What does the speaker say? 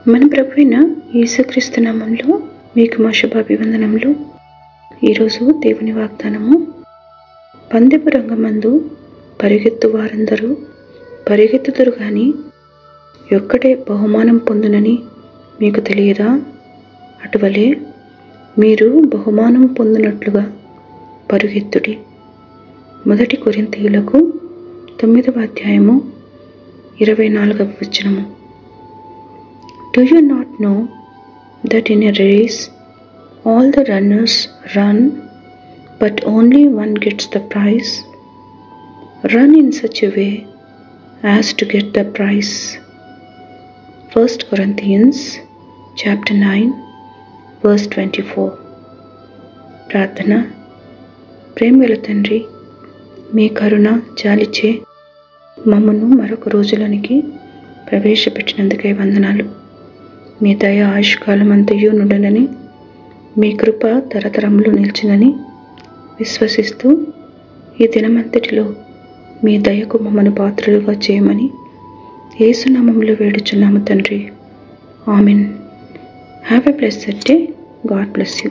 మన ప్రభువైన యేసుక్రీస్తు నామములో మీకు మా శుభాభివందనములు. ఈరోజు దేవుని వాగ్దానము, పందెపు రంగమందు పరిగెత్తు వారందరూ పరిగెత్తుదురు గాని ఒక్కటే బహుమానం పొందునని మీకు తెలియదా? అటువలే మీరు బహుమానం పొందినట్లుగా పరుగెత్తుడి. 1 కొరింథీయులకు 9వ అధ్యాయము 24వ వచనము. Do you not know that in a race all the runners run, but only one gets the prize? Run in such a way as to get the prize. 1 Corinthians chapter 9 verse 24. ప్రార్థన. ప్రేమగల తండ్రి, మీ కరుణ జాలిచే మమ్మను మరొక రోజులోనికి ప్రవేశపెట్టినందుకై వందనాలు. మీ దయ ఆయుష్కాలమంతయు నుండునని, మీ కృప తరతరములు నిలిచినని విశ్వసిస్తూ ఈ దినమంతటిలో మీ దయకు మమ్మను పాత్రలుగా చేయమని యేసు నామములో వేడుచున్నాము తండ్రి. Amen. Have a blessed day. God bless you.